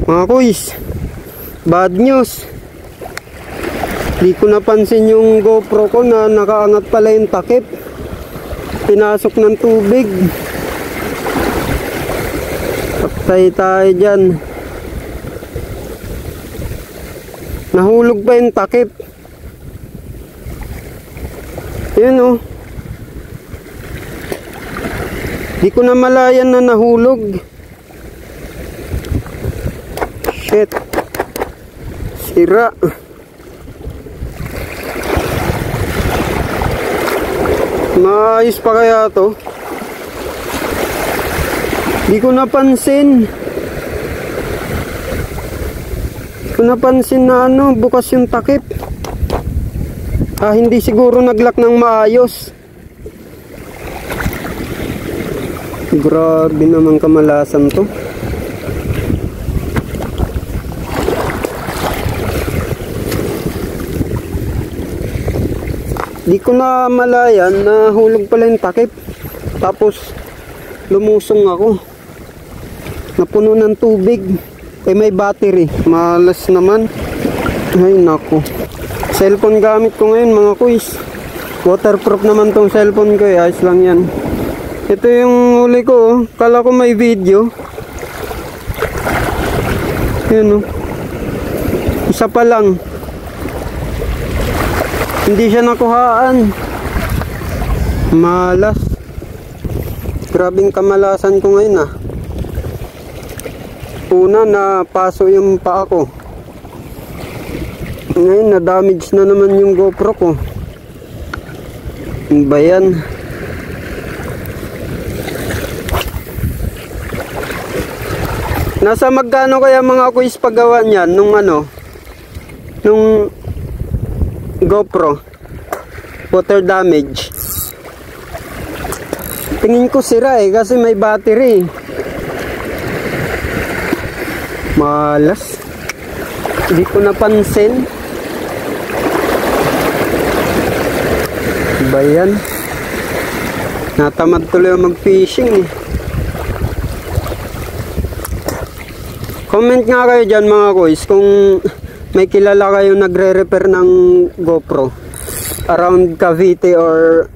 Mga kuys, bad news. Di ko napansin yung GoPro ko na nakaangat pala yung takip. Pinasok ng tubig. Patay tayo dyan. Nahulog pa yung takip. Yun oh. Di ko na malayan na nahulog. Shit. Sira. Maayos pa kaya to? Di ko napansin. Di ko napansin na ano, bukas yung takip. Hindi siguro naglock ng maayos. Grabe naman kamalasan to. Di ko na malayan na hulog pala yung takip. Tapos lumusong ako. Napuno ng tubig. May battery. Malas naman. Ay nako. Cellphone gamit ko ngayon mga kuys. Waterproof naman tong cellphone ko. Ayos lang yan. Ito yung huli ko. Kala ko may video. Yun o. Isa pa lang. Hindi siya nakuhaan. Malas. Grabing kamalasan ko ngayon ah. Una na paso yung paa ko. Ngayon na damage na naman yung GoPro ko. Ano ba yan? Nasa magkano kaya mga kuys paggawa niyan nung ano? Nung GoPro water damage. Tingin ko sira kasi may battery. Malas. Hindi ko napansin. Ba yan? Natamad tuloy mag-fishing eh. Comment nga kayo dyan mga kuys kung may kilala kayo nagre-repair ng GoPro around Cavite or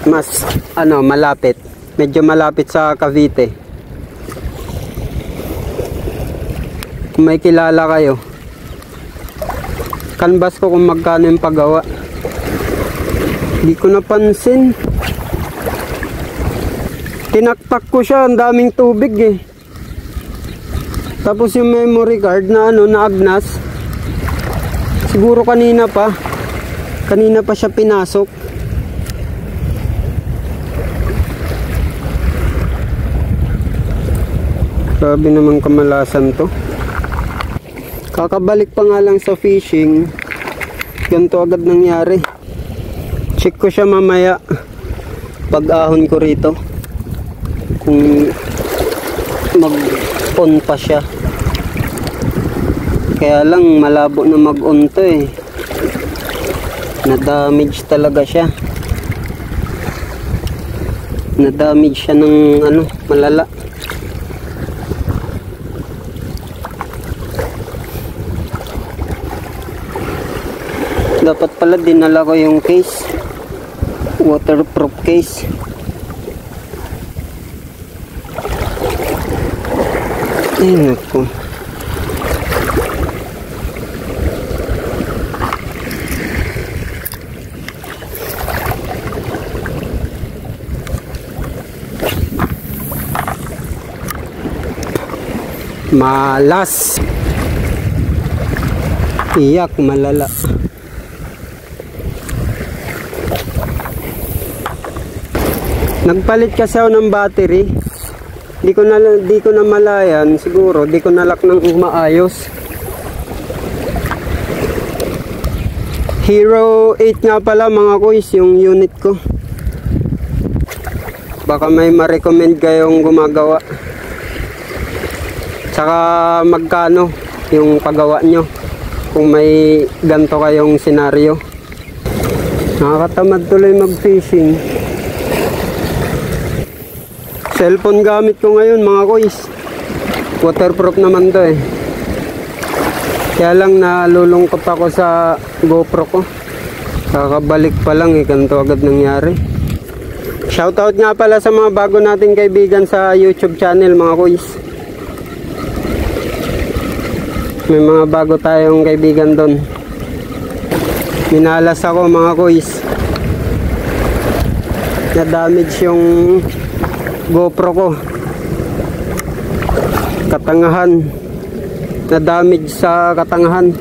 mas malapit, medyo malapit sa Cavite. Kung may kilala kayo, canvas ko kung magkano yung paggawa. Hindi ko napansin. Tinaktak ko siya, ang daming tubig eh. Tapos yung memory card na naagnas. Siguro kanina pa siya pinasok. Grabe naman kamalasan to. Kakabalik pa nga lang sa fishing, ganito agad nangyari. Check ko siya mamaya pag ahon ko rito kung mag-on pa siya. Kaya lang malabo na mag-on to eh. Na-damage talaga siya. Na-damage siya ng malala. Dapat pala dinala ko yung case. Waterproof case. Ay naku. Malas. Iyak malala. Nagpalit kasi ako ng battery. Di ko na malayan, siguro di ko nalock ng maayos. Hero 8 nga pala mga kuys yung unit ko. Baka may ma-recommend kayong gumagawa. Tsaka magkano yung paggawa nyo kung may ganto kayong senaryo. Nakakatamad tuloy mag-fishing. Cellphone gamit ko ngayon mga kuys. Waterproof naman to eh. Kaya lang nalulungkot ako sa GoPro ko. Kakabalik pa lang eh, ganito agad nangyari. Shoutout nga pala sa mga bago nating kaibigan sa YouTube channel mga kuys. May mga bago tayong kaibigan doon. Minalas ako mga kuys. Na-damage yung GoPro ko. Katangahan. Na-damage sa katangahan.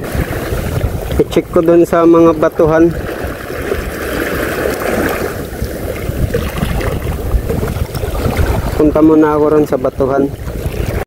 I-check ko doon sa mga batuhan. Punta muna ako ron sa batuhan.